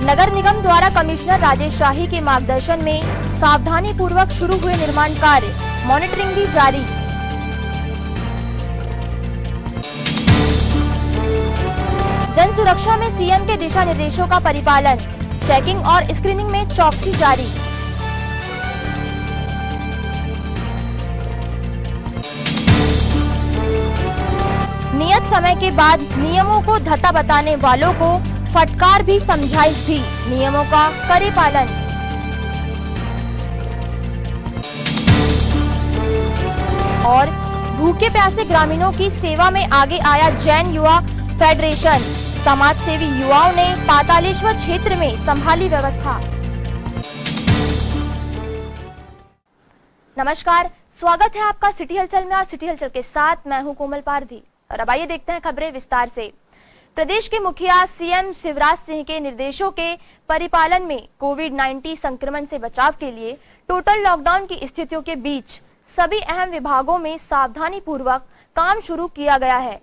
नगर निगम द्वारा कमिश्नर राजेश शाही के मार्गदर्शन में सावधानी पूर्वक शुरू हुए निर्माण कार्य, मॉनिटरिंग भी जारी। जन सुरक्षा में सीएम के दिशा निर्देशों का परिपालन, चेकिंग और स्क्रीनिंग में चौकसी जारी। नियत समय के बाद नियमों को धत्ता बताने वालों को फटकार भी, समझाइश भी, नियमों का करे पालन। और भूखे प्यासे ग्रामीणों की सेवा में आगे आया जैन युवा फेडरेशन। समाज सेवी युवाओं ने पातालेश्वर क्षेत्र में संभाली व्यवस्था। नमस्कार, स्वागत है आपका सिटी हलचल में। आज सिटी हलचल के साथ मैं हूं कोमल पारधी और अब आइए देखते हैं खबरें विस्तार से। प्रदेश के मुखिया सीएम शिवराज सिंह के निर्देशों के परिपालन में कोविड-19 संक्रमण से बचाव के लिए टोटल लॉकडाउन की स्थितियों के बीच सभी अहम विभागों में सावधानी पूर्वक काम शुरू किया गया है।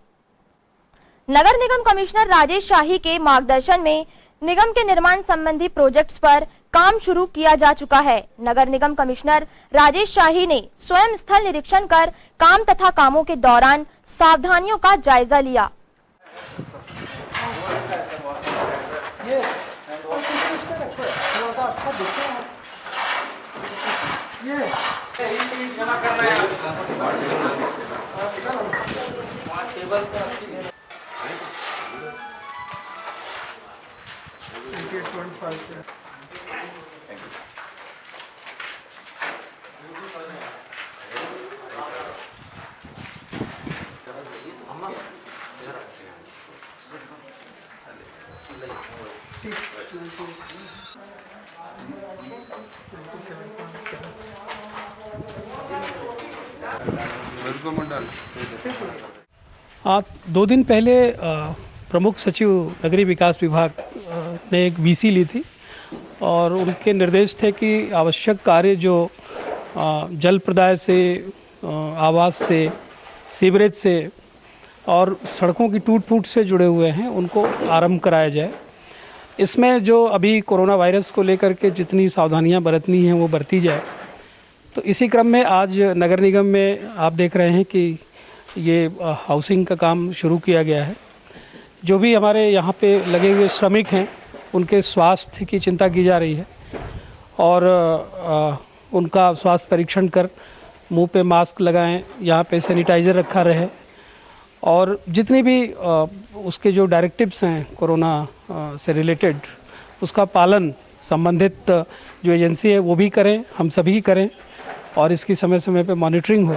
नगर निगम कमिश्नर राजेश शाही के मार्गदर्शन में निगम के निर्माण संबंधी प्रोजेक्ट्स पर काम शुरू किया जा चुका है। नगर निगम कमिश्नर राजेश शाही ने स्वयं स्थल निरीक्षण कर काम तथा कामों के दौरान सावधानियों का जायजा लिया। आप 2 दिन पहले प्रमुख सचिव नगरीय विकास विभाग ने एक वीसी ली थी और उनके निर्देश थे कि आवश्यक कार्य जो जल प्रदाय से, आवास से, सीवरेज से और सड़कों की टूट फूट से जुड़े हुए हैं उनको आरंभ कराया जाए। इसमें जो अभी कोरोना वायरस को लेकर के जितनी सावधानियां बरतनी हैं वो बरती जाए। तो इसी क्रम में आज नगर निगम में आप देख रहे हैं कि ये हाउसिंग का काम शुरू किया गया है। जो भी हमारे यहाँ पे लगे हुए श्रमिक हैं उनके स्वास्थ्य की चिंता की जा रही है और उनका स्वास्थ्य परीक्षण कर मुंह पे मास्क लगाएं, यहाँ पे सैनिटाइज़र रखा रहे और जितनी भी उसके जो डायरेक्टिव्स हैं कोरोना से रिलेटेड उसका पालन संबंधित जो एजेंसी है वो भी करें, हम सभी करें और इसकी समय समय पे मॉनिटरिंग हो।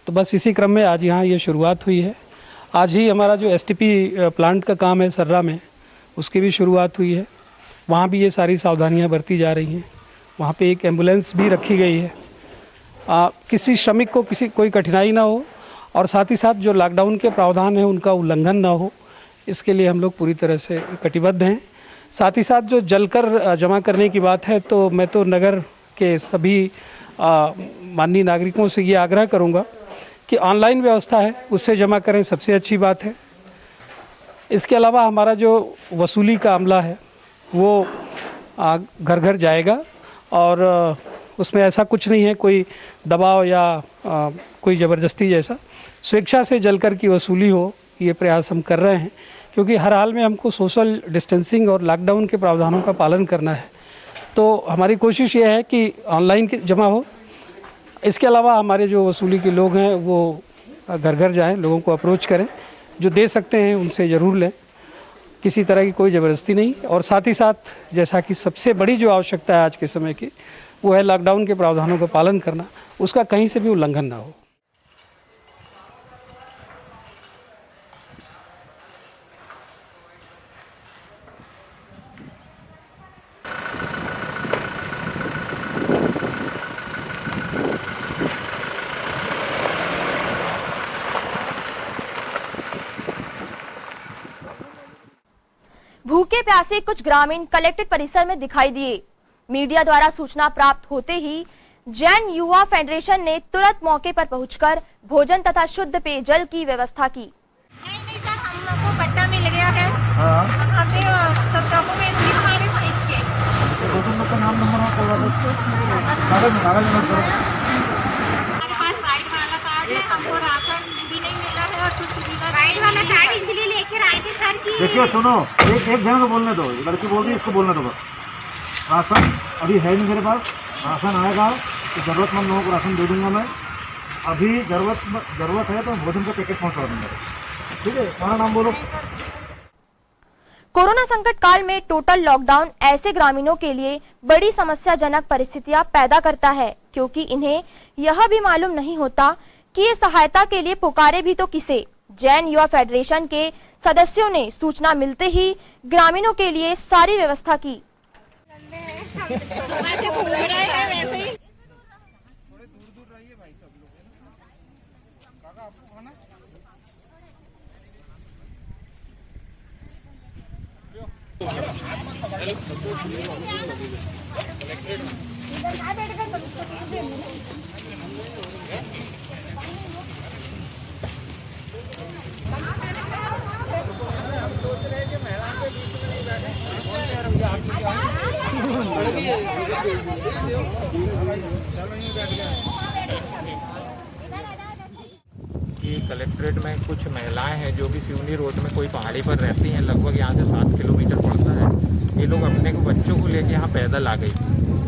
तो बस इसी क्रम में आज यहाँ ये शुरुआत हुई है। आज ही हमारा जो एसटीपी प्लांट का काम है सर्रा में, उसकी भी शुरुआत हुई है। वहाँ भी ये सारी सावधानियाँ बरती जा रही हैं। वहाँ पे एक एम्बुलेंस भी रखी गई है। किसी श्रमिक को कोई कठिनाई ना हो और साथ ही साथ जो लॉकडाउन के प्रावधान हैं उनका उल्लंघन ना हो, इसके लिए हम लोग पूरी तरह से कटिबद्ध हैं। साथ ही साथ जो जलकर जमा करने की बात है, तो मैं तो नगर के सभी माननीय नागरिकों से ये आग्रह करूँगा कि ऑनलाइन व्यवस्था है उससे जमा करें, सबसे अच्छी बात है। इसके अलावा हमारा जो वसूली का अमला है वो घर घर जाएगा और उसमें ऐसा कुछ नहीं है कोई दबाव या कोई ज़बरदस्ती जैसा। स्वेच्छा से जलकर की वसूली हो, ये प्रयास हम कर रहे हैं क्योंकि हर हाल में हमको सोशल डिस्टेंसिंग और लॉकडाउन के प्रावधानों का पालन करना है। तो हमारी कोशिश ये है कि ऑनलाइन जमा हो। इसके अलावा हमारे जो वसूली के लोग हैं वो घर घर जाएं, लोगों को अप्रोच करें, जो दे सकते हैं उनसे ज़रूर लें, किसी तरह की कोई ज़बरदस्ती नहीं। और साथ ही साथ जैसा कि सबसे बड़ी जो आवश्यकता है आज के समय की वो है लॉकडाउन के प्रावधानों का पालन करना, उसका कहीं से भी उल्लंघन ना हो। भूखे प्यासे कुछ ग्रामीण कलेक्ट्रेट परिसर में दिखाई दिए। मीडिया द्वारा सूचना प्राप्त होते ही जैन युवा फेडरेशन ने तुरंत मौके पर पहुंचकर भोजन तथा शुद्ध पेयजल की व्यवस्था की। नहीं सर, हम लोग को पट्टा मिल गया है। सब डॉक्यूमेंट भी हमारे वाइट वाला कार्ड है, हमको राशन भी नहीं मिला है और कुछ भी वाइट वाला कार्ड इसलिए लेकर आए थे सर की। देखिए सुनो, एक जन को बोलने दो, लड़की बोल रही है इसको बोलने दो। राशन अभी है नहीं मेरे पास, राशन आएगा तो ज़रूरतमंद लोगों को राशन दे दूंगा मैं। अभी ज़रूरत है तो भोजन का पैकेट पहुँचा दूंगा, ठीक है। तुम्हारा नाम बोलो। कोरोना संकट काल में टोटल लॉकडाउन ऐसे ग्रामीणों के लिए बड़ी समस्याजनक परिस्थितियां पैदा करता है, क्योंकि इन्हें यह भी मालूम नहीं होता कि ये सहायता के लिए पुकारे भी तो किसे। जैन युवा फेडरेशन के सदस्यों ने सूचना मिलते ही ग्रामीणों के लिए सारी व्यवस्था की। सुबह से घूम रहे हैं वैसे ही। कि कलेक्ट्रेट में कुछ महिलाएं हैं जो कि सिवनी रोड में कोई पहाड़ी पर रहती हैं, लगभग यहाँ से 7 किलोमीटर पड़ता है। ये लोग अपने को बच्चों को लेके यहाँ पैदल आ गई,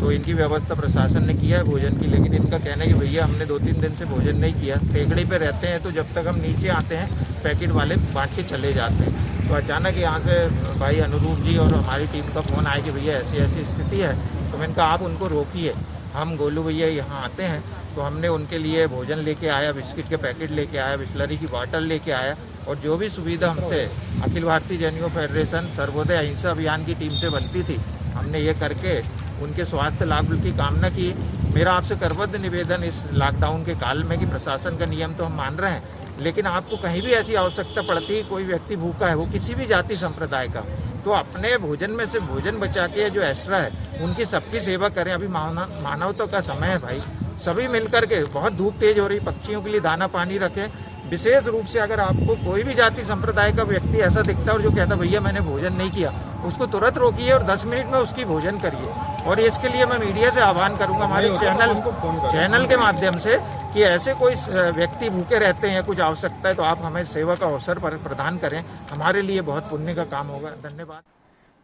तो इनकी व्यवस्था प्रशासन ने किया है भोजन की, लेकिन इनका कहना है कि भैया हमने 2-3 दिन से भोजन नहीं किया। टेकड़ी पे रहते हैं तो जब तक हम नीचे आते हैं पैकेट वाले बांट के चले जाते हैं। तो अचानक यहाँ से भाई अनुरूप जी और हमारी टीम का फ़ोन आया कि भैया ऐसी ऐसी स्थिति है। तो मैंने कहा आप उनको रोकिए, हम गोलू भैया यहाँ आते हैं। तो हमने उनके लिए भोजन लेके आया, बिस्किट के पैकेट लेके आया, बिस्लरी की बॉटल लेके आया, और जो भी सुविधा हमसे अखिल भारतीय जैन युवा फेडरेशन सर्वोदय अहिंसा अभियान की टीम से बनती थी, हमने ये करके उनके स्वास्थ्य लाभ की कामना की। मेरा आपसे करबद्ध निवेदन इस लॉकडाउन के काल में कि प्रशासन का नियम तो हम मान रहे हैं, लेकिन आपको कहीं भी ऐसी आवश्यकता पड़ती है, कोई व्यक्ति भूखा है, वो किसी भी जाति संप्रदाय का, तो अपने भोजन में से भोजन बचा के जो एक्स्ट्रा है उनकी सबकी सेवा करें। अभी मानवता का समय है भाई, सभी मिलकर के, बहुत धूप तेज हो रही, पक्षियों के लिए दाना पानी रखें। विशेष रूप से अगर आपको कोई भी जाति संप्रदाय का व्यक्ति ऐसा दिखता है और जो कहता भैया मैंने भोजन नहीं किया, उसको तुरंत रोकिए और 10 मिनट में उसकी भोजन करिए। और इसके लिए मैं मीडिया से आह्वान करूंगा हमारे चैनल के माध्यम से कि ऐसे कोई व्यक्ति भूखे रहते हैं, कुछ आवश्यकता है, तो आप हमें सेवा का अवसर प्रदान करें, हमारे लिए बहुत पुण्य का काम होगा। धन्यवाद।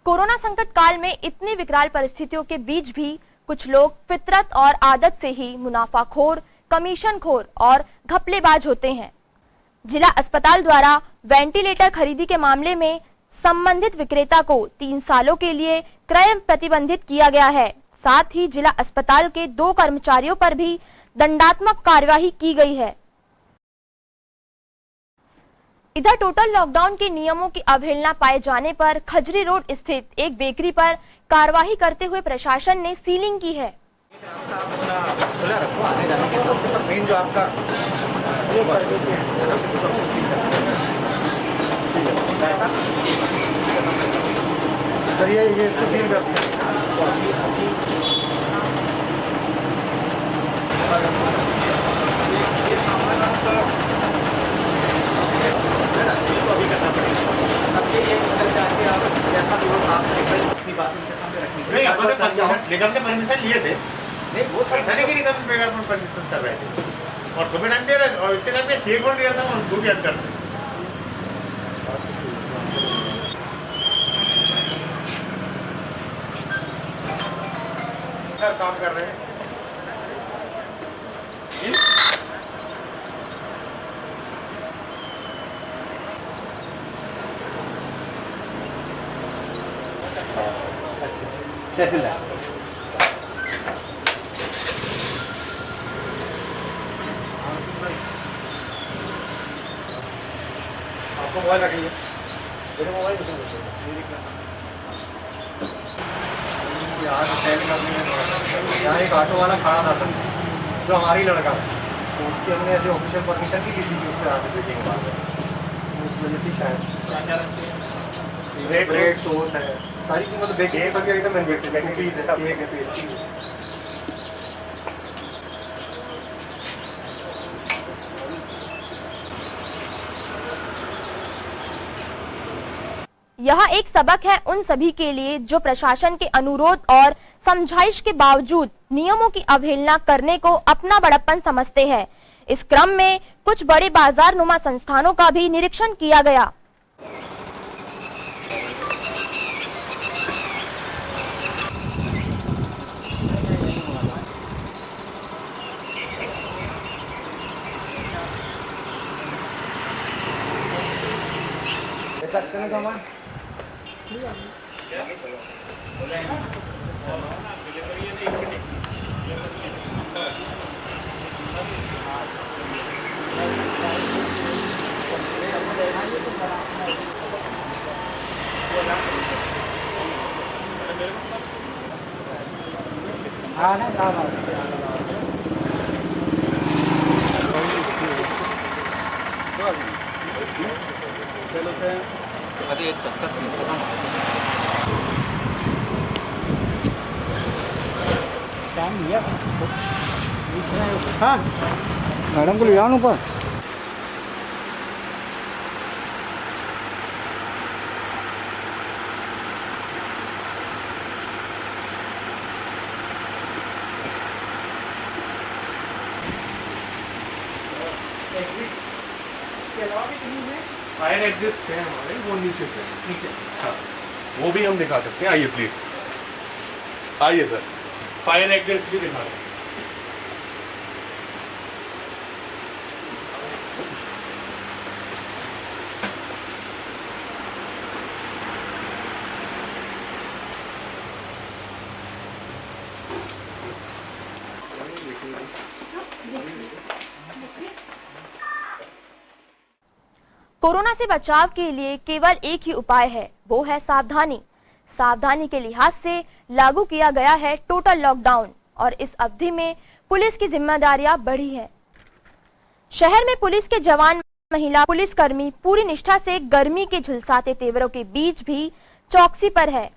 कोरोना संकट काल में इतनी विकराल परिस्थितियों के बीच भी कुछ लोग फितरत और आदत से ही मुनाफाखोर, कमीशनखोर और घपलेबाज होते हैं। जिला अस्पताल द्वारा वेंटिलेटर खरीदी के मामले में संबंधित विक्रेता को 3 सालों के लिए क्रय प्रतिबंधित किया गया है। साथ ही जिला अस्पताल के 2 कर्मचारियों पर भी दंडात्मक कार्यवाही की गई है। इधर टोटल लॉकडाउन के नियमों की अवहेलना पाए जाने पर खजरी रोड स्थित एक बेकरी पर कार्रवाई करते हुए प्रशासन ने सीलिंग की है। नहीं, निगम से परमिशन लिए थे, नहीं वो सरकारी की निगम बगैर परमिशन कर रहे थे, और सुबह टाइम दे रहे, और इतने टाइम में 6 दिया था, उनको भी अंदर काम कर रहे हैं। कैसे ला? आपको मोबाइल रखिए, मेरे मोबाइल यहाँ एक ऑटो वाला खड़ा था सर, जो हमारी लड़का है, तो उसकी हमने ऐसे ऑफिशियल परमिशन भी ली थी कि उससे आगे भेजेंगे बाद में, उस वजह से शायद ब्रेड सॉस है, सारी की मतलब बेकिंग सभी आइटम मैन्युफैक्चर है, कुकीज है, केक है, पेस्ट्री है। यह एक सबक है उन सभी के लिए जो प्रशासन के अनुरोध और समझाइश के बावजूद नियमों की अवहेलना करने को अपना बड़प्पन समझते हैं। इस क्रम में कुछ बड़े बाजार नुमा संस्थानों का भी निरीक्षण किया गया। मैडम को ले जाओ ऊपर। फायर एग्जिट है हमारे, वो नीचे से हाँ, वो भी हम दिखा सकते हैं। आइए प्लीज, आइए सर, फायर एग्जिट भी दिखा दें। कोरोना से बचाव के लिए केवल एक ही उपाय है, वो है सावधानी। सावधानी के लिहाज से लागू किया गया है टोटल लॉकडाउन और इस अवधि में पुलिस की जिम्मेदारियां बढ़ी हैं। शहर में पुलिस के जवान, महिला पुलिसकर्मी पूरी निष्ठा से गर्मी के झुलसाते तेवरों के बीच भी चौकसी पर है।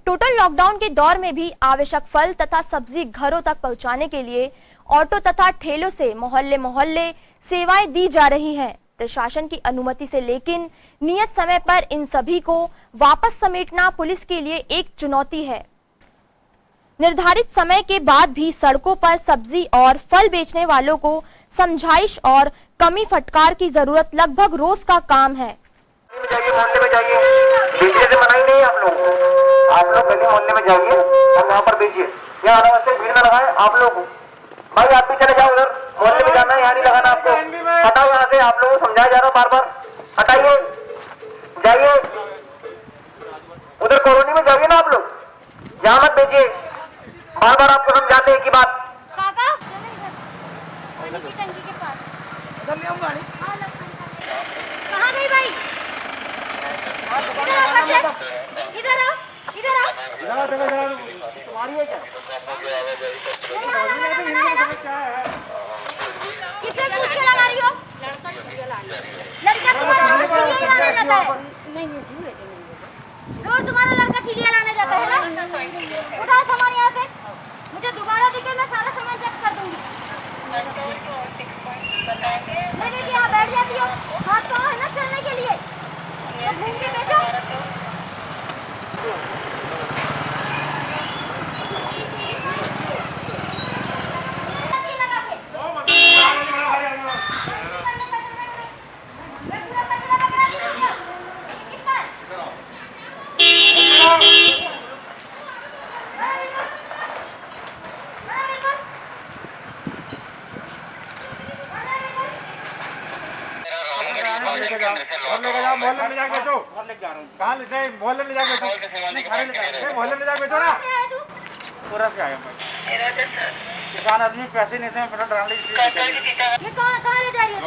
टोटल लॉकडाउन के दौर में भी आवश्यक फल तथा सब्जी घरों तक पहुंचाने के लिए ऑटो तथा ठेलों से मोहल्ले मोहल्ले सेवाएं दी जा रही हैं। प्रशासन की अनुमति से लेकिन नियत समय पर इन सभी को वापस समेटना पुलिस के लिए एक चुनौती है। निर्धारित समय के बाद भी सड़कों पर सब्जी और फल बेचने वालों को समझाइश और कमी फटकार की जरूरत लगभग रोज का काम है। मोहल्ले में जाइए, बेचने से मना ही नहीं है आप लोग गली मोहल्ले में जाइए और वहाँ पर बेचिए। यहाँ आने भीड़ न लगाए आप लोग। भाई आप भी चले जाओ, उधर मोहल्ले में जाना है, यहाँ नहीं लगाना आपको। हटाओ यहाँ से, आप लोगों को समझाया जा रहा है बार बार। हटाइए, जाइए उधर कॉलोनी में जाइए ना आप लोग, यहाँ मत बेचिए। बार बार आपको समझाते हैं कि बात। काका टंकी के पास कहाँ गई भाई? इधर आओ, इधर आओ। तुम्हारी है क्या? किससे पूछ के लगा रही हो? लड़का तुम्हारा रोज ठिलिया लाने जाता है। रोज तुम्हारा लड़का ठिलिया लाने जाता है ना? उठाओ सामान यहाँ से, मुझे दोबारा दिखे मैं सारा सामान चेक कर दूंगी। नहीं यहाँ बैठ जाती हो, हाथ तो है ना चलने के लिए, तो घूम के बैठो। जाओ मोहल्ले में जाके बेचो। कहाँ ले जाए? मोहल्ले में जाके बेचो। मोहल्ले में जाके बेचो ना। पूरा से आया किसान आदमी पैसे नहीं देते पेट्रोल डालने के लिए। ये कहाँ ले जा रही है?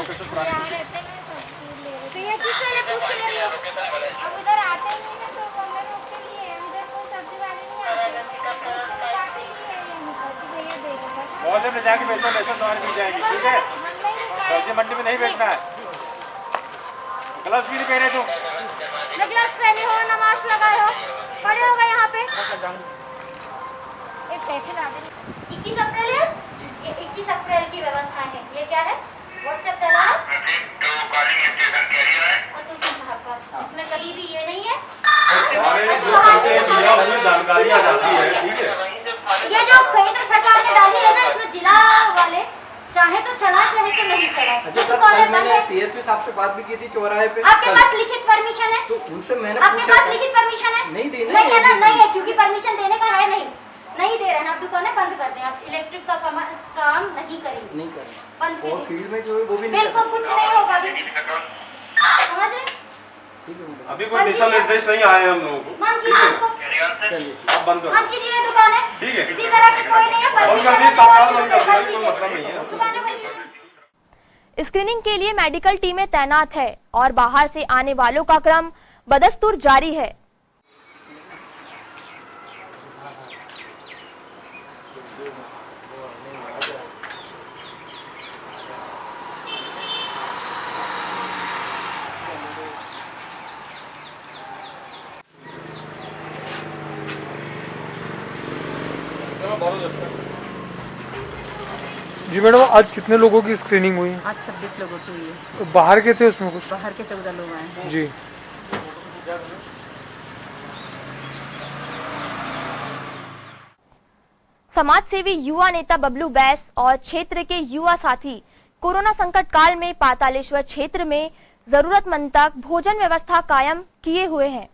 तो ये किससे ले पूछ के ले रही हो? अब उधर आते ही नहीं ना तो कॉर्नर रोक के लिए उधर कोई सब्जी वाले नहीं आते भैया देगा। मोहल्ले में जाके बेचो, बेचो तुम्हारी मिल जाएगी, ठीक है? सब्जी मंडी में नहीं बेचना है। ग्लव्स भी नहीं पहने तुम? ग्लव्स पहने हो, नमाज लगाए हो, खड़े हो गए यहाँ पे। एक पैसे ला दे। 21 अप्रैल है, ये 21 अप्रैल की व्यवस्था है। ये क्या है? व्हाट्सएप डाला है और तुलसी साहब का, इसमें कहीं भी ये नहीं है। जानकारी आ जाती है, ठीक है? ये जो केंद्र सरकार ने डाली है ना, इसमें जिला वाले चाहे तो चला चाहे तो नहीं चला। ये दुकानें बंद है। सीएसपी साहब से बात भी की थी चौराहे पे। आपके पास लिखित परमिशन है? तो उनसे मैंने आपके पास लिखित परमिशन है? नहीं देने नहीं है ना, नहीं है, क्योंकि परमिशन देने का है नहीं दे रहे हैं। आप दुकानें बंद कर दें, आप इलेक्ट्रिक का काम नहीं करेंगे, नहीं करेंगे। बंद और फील्ड में जो है वो भी नहीं बिल्कुल कुछ नहीं होगा। समझ रहे? अभी कोई दिशा निर्देश नहीं आए हम लोगों को। बंद कीजिए इसको, आप बंद करो। बंद कीजिए दुकानें, ठीक है? किसी तरह की कोई नहीं है परमिशन है, मतलब नहीं है। दुकानें बंद कीजिए। स्क्रीनिंग के लिए मेडिकल टीमें तैनात है और बाहर से आने वालों का क्रम बदस्तूर जारी है। जी मैडम, आज कितने लोगों की स्क्रीनिंग हुई है? आज 26 लोगों की हुई है। तो बाहर के थे उसमें कुछ? बाहर के 14 लोग आए हैं। जी। समाजसेवी युवा नेता बबलू बैस और क्षेत्र के युवा साथी कोरोना संकट काल में पातालेश्वर क्षेत्र में जरूरतमंद तक भोजन व्यवस्था कायम किए हुए हैं।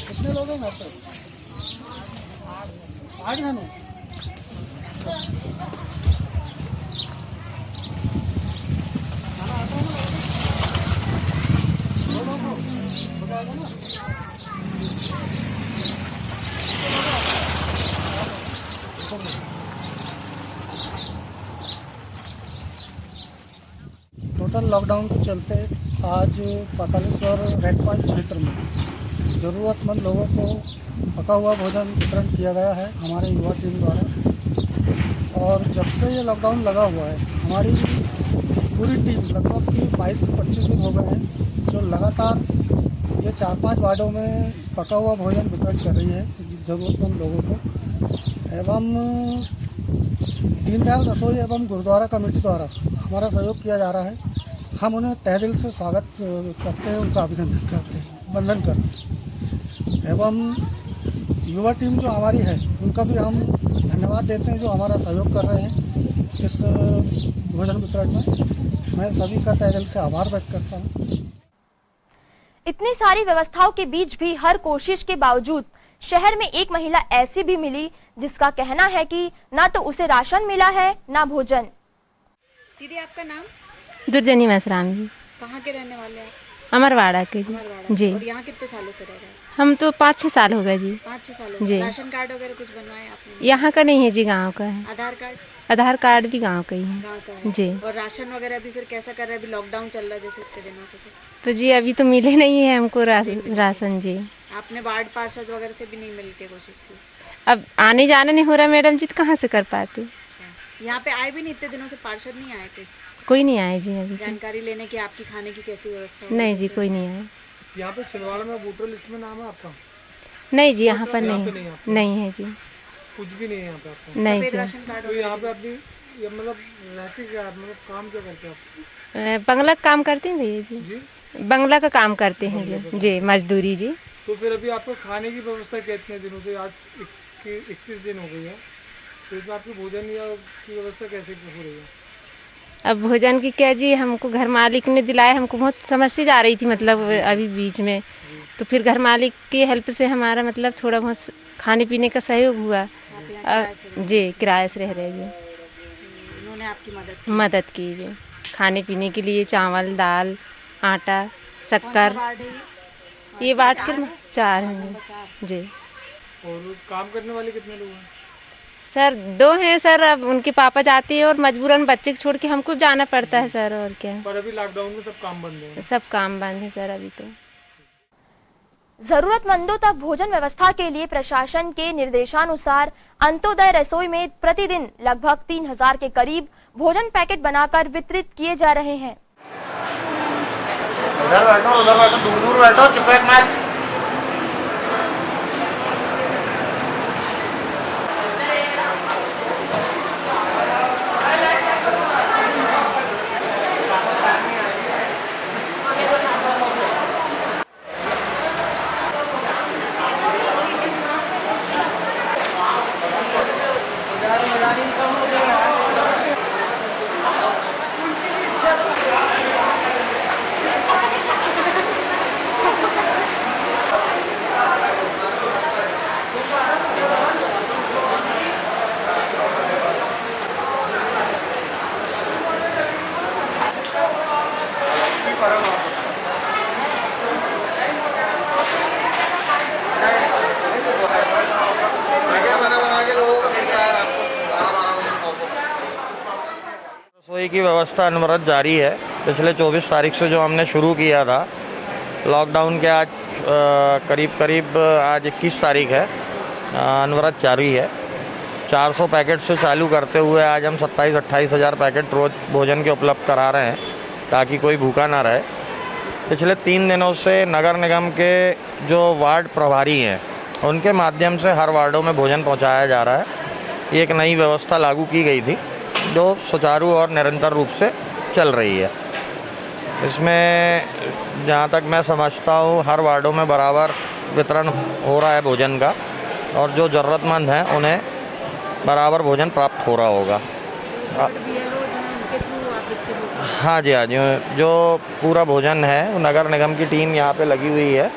कितने लोग हैं घर पे? 8 जन। टोटल लॉकडाउन के चलते आज पातालेश्वर रेड पॉइंट क्षेत्र में ज़रूरतमंद लोगों को पका हुआ भोजन वितरण किया गया है हमारे युवा टीम द्वारा। और जब से ये लॉकडाउन लगा हुआ है हमारी पूरी टीम लगभग 22 से 25 दिन हो गए हैं जो लगातार ये 4-5 वार्डों में पका हुआ भोजन वितरण कर रही है ज़रूरतमंद लोगों को। एवं दीनदयाल रसोई एवं गुरुद्वारा कमेटी द्वारा हमारा सहयोग किया जा रहा है। हम उन्हें तहे दिल से स्वागत करते हैं, उनका अभिनंदन करते हैं, वंदन करते हैं। एवं युवा टीम जो हमारी है उनका भी हम धन्यवाद देते हैं जो हमारा सहयोग कर रहे हैं इस भोजन वितरण में। मैं सभी का तहे दिल से आभार व्यक्त करता हूँ। इतनी सारी व्यवस्थाओं के बीच भी हर कोशिश के बावजूद शहर में एक महिला ऐसी भी मिली जिसका कहना है कि ना तो उसे राशन मिला है ना भोजन। दीदी आपका नाम? दुर्जनी मैसराम जी। कहाँ के रहने वाले हैं? अमरवाड़ा के जी। जी। और यहाँ कितने सालों से रह रहे हैं? हम तो 5-6 साल हो गए जी। 5-6 साल जी। राशन कार्ड वगैरह कुछ बनवाए आपने? यहाँ का नहीं है जी, गांव का है। आधार कार्ड? आधार कार्ड भी गांव का ही है। गाँव का है। जी। और राशन वगैरह भी फिर कैसा कर रहे हैं? अभी लॉकडाउन चल रहा है जैसे इतने दिनों से। तो जी अभी तो मिले नहीं है हमको राशन जी। आपने वार्ड पार्षद वगैरह से भी नहीं मिल के कोशिश की? अब आने जाने नहीं हो रहा मैडम जी, तो कहाँ से कर पाते। यहाँ पे आए भी नहीं, इतने दिनों से पार्षद नहीं आए थे? कोई नहीं आए जी अभी। जानकारी लेने की आपकी खाने की कैसी व्यवस्था है? नहीं जी, कोई नहीं आए। यहाँ पे छिंदवाड़ा में वोटर लिस्ट में नाम है आपका? नहीं जी, यहाँ पर नहीं है जी, कुछ भी नहीं है यहाँ पे आपका? नहीं जी। तो यहाँ पे अपनी मतलब रहते क्या, मतलब काम क्या करते हैं आप? बंगला का काम करते हैं भैया जी, बंगला का काम करते हैं जी, मजदूरी जी। तो फिर अभी आपको खाने की व्यवस्था कितने दिनों से, आज 21 दिन हो गई है, तो इसमें आपकी भोजन या की व्यवस्था कैसे हो रही है? अब भोजन की क्या जी, हमको घर मालिक ने दिलाया, हमको बहुत समस्या जा रही थी मतलब अभी बीच में, तो फिर घर मालिक की हेल्प से हमारा मतलब थोड़ा बहुत खाने पीने का सहयोग हुआ जी। किराए से रह रहे जी, उन्होंने आपकी मदद की जी। खाने पीने के लिए चावल, दाल, आटा, शक्कर, ये बांट कर 4 हैं जी। और काम करने वाले कितने लोग हैं? सर 2 हैं सर, अब उनके पापा जाते हैं और मजबूरन बच्चे को छोड़ के हमको जाना पड़ता है सर, और क्या। पर अभी लॉकडाउन में सब काम बंद है? सब काम बंद है सर अभी तो। जरूरतमंदों तक भोजन व्यवस्था के लिए प्रशासन के निर्देशानुसार अंत्योदय रसोई में प्रतिदिन लगभग 3000 के करीब भोजन पैकेट बनाकर वितरित किए जा रहे हैं। उधर बैठो, दूर दूर बैठो, चिपक मत। रसोई की व्यवस्था अनवरत जारी है। पिछले 24 तारीख से जो हमने शुरू किया था लॉकडाउन के, आज करीब आज 21 तारीख है, अनवरत जारी है। 400 पैकेट से चालू करते हुए आज हम 27-28 हज़ार पैकेट रोज़ भोजन के उपलब्ध करा रहे हैं ताकि कोई भूखा ना रहे। पिछले 3 दिनों से नगर निगम के जो वार्ड प्रभारी हैं उनके माध्यम से हर वार्डों में भोजन पहुंचाया जा रहा है। ये एक नई व्यवस्था लागू की गई थी जो सुचारू और निरंतर रूप से चल रही है। इसमें जहाँ तक मैं समझता हूँ हर वार्डों में बराबर वितरण हो रहा है भोजन का, और जो ज़रूरतमंद हैं उन्हें बराबर भोजन प्राप्त हो रहा होगा। हाँ जी, जो पूरा भोजन है वो नगर निगम की टीम यहाँ पे लगी हुई है।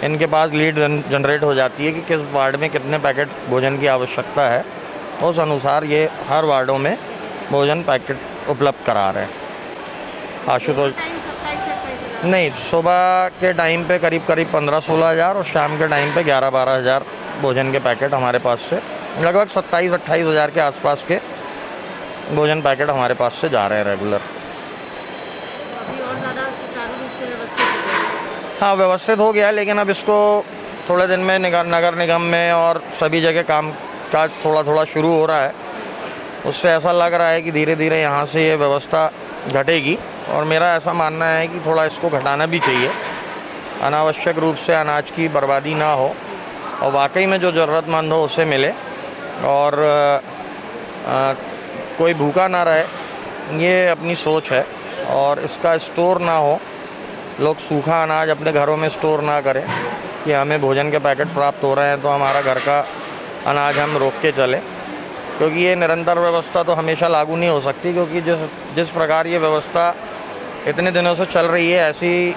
इनके पास लीड जनरेट हो जाती है कि किस वार्ड में कितने पैकेट भोजन की आवश्यकता है, उस अनुसार ये हर वार्डों में भोजन पैकेट उपलब्ध करा रहे हैं। आशुतोष नहीं, सुबह के टाइम पे करीब 15-16 हज़ार और शाम के टाइम पे 11-12 हज़ार भोजन के पैकेट हमारे पास से, लगभग 27-28 हज़ार के आसपास के भोजन पैकेट हमारे पास से जा रहे हैं रेगुलर। हाँ, व्यवस्थित हो गया है, लेकिन अब इसको थोड़े दिन में नगर निगम में और सभी जगह काम काज थोड़ा शुरू हो रहा है। उससे ऐसा लग रहा है कि धीरे धीरे यहाँ से ये व्यवस्था घटेगी, और मेरा ऐसा मानना है कि थोड़ा इसको घटाना भी चाहिए। अनावश्यक रूप से अनाज की बर्बादी ना हो और वाकई में जो ज़रूरतमंद हो उसे मिले, और कोई भूखा ना रहे, ये अपनी सोच है। और इसका स्टोर ना हो, लोग सूखा अनाज अपने घरों में स्टोर ना करें कि हमें भोजन के पैकेट प्राप्त हो रहे हैं तो हमारा घर का अनाज हम रोक के चलें, क्योंकि ये निरंतर व्यवस्था तो हमेशा लागू नहीं हो सकती। क्योंकि जिस प्रकार ये व्यवस्था इतने दिनों से चल रही है, ऐसी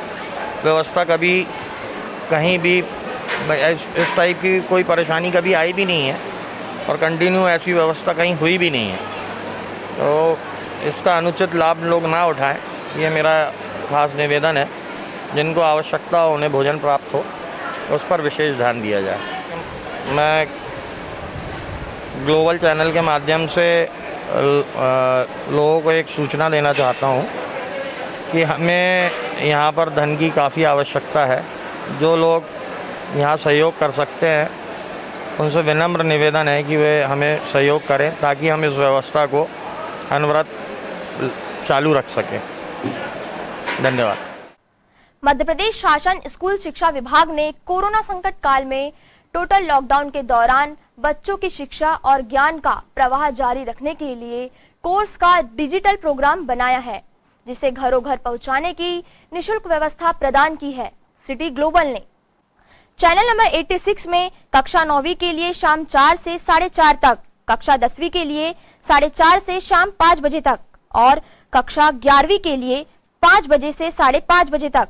व्यवस्था कभी कहीं भी इस टाइप की कोई परेशानी कभी आई भी नहीं है, और कंटिन्यू ऐसी व्यवस्था कहीं हुई भी नहीं है। तो इसका अनुचित लाभ लोग ना उठाएं, ये मेरा खास निवेदन है। जिनको आवश्यकता हो उन्हें भोजन प्राप्त हो, उस पर विशेष ध्यान दिया जाए। मैं ग्लोबल चैनल के माध्यम से लोगों को एक सूचना देना चाहता हूं कि हमें यहाँ पर धन की काफ़ी आवश्यकता है। जो लोग यहाँ सहयोग कर सकते हैं उनसे विनम्र निवेदन है कि वे हमें सहयोग करें ताकि हम इस व्यवस्था को अनवरत चालू रख सकें। धन्यवाद। मध्य प्रदेश शासन स्कूल शिक्षा विभाग ने कोरोना संकट काल में टोटल लॉकडाउन के दौरान बच्चों की शिक्षा और ज्ञान का प्रवाह जारी रखने के लिए कोर्स का डिजिटल प्रोग्राम बनाया है, जिसे घरों घर पहुंचाने की निशुल्क व्यवस्था प्रदान की है। सिटी ग्लोबल ने चैनल नंबर 86 में कक्षा 9वीं के लिए शाम 4 से 4:30 तक, कक्षा 10वीं के लिए 4:30 से शाम 5 बजे तक और कक्षा 11वीं के लिए 5 बजे से 5:30 बजे तक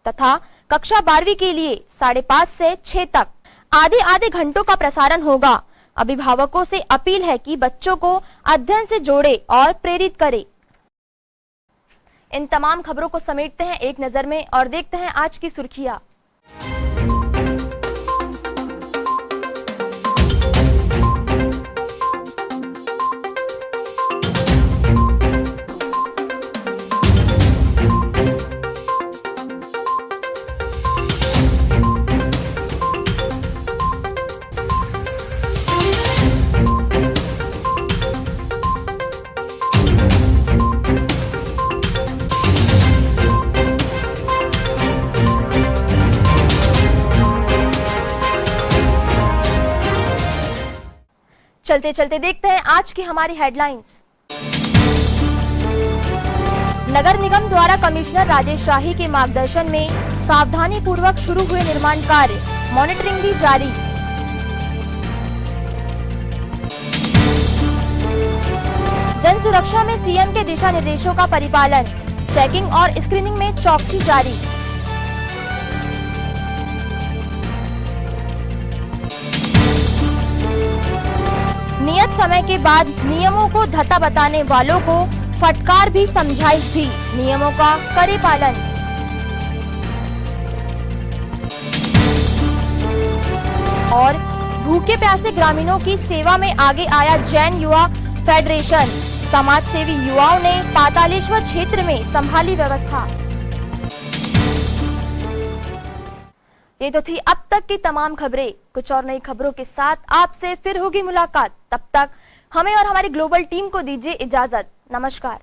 तथा कक्षा 12वीं के लिए 5:30 से 6 तक आधे घंटों का प्रसारण होगा। अभिभावकों से अपील है कि बच्चों को अध्ययन से जोड़े और प्रेरित करें। इन तमाम खबरों को समेटते हैं एक नजर में और देखते हैं आज की सुर्खियां। चलते चलते देखते हैं आज की हमारी हेडलाइंस। नगर निगम द्वारा कमिश्नर राजेश शाही के मार्गदर्शन में सावधानी पूर्वक शुरू हुए निर्माण कार्य, मॉनिटरिंग भी जारी। जन सुरक्षा में सीएम के दिशा निर्देशों का परिपालन, चेकिंग और स्क्रीनिंग में चौकसी जारी। नियत समय के बाद नियमों को धत्ता बताने वालों को फटकार भी, समझाइश भी, नियमों का करे पालन। और भूखे प्यासे ग्रामीणों की सेवा में आगे आया जैन युवा फेडरेशन, समाज सेवी युवाओं ने पातालेश्वर क्षेत्र में संभाली व्यवस्था। ये तो थी अब तक की तमाम खबरें। कुछ और नई खबरों के साथ आपसे फिर होगी मुलाकात। तब तक हमें और हमारी ग्लोबल टीम को दीजिए इजाजत। नमस्कार।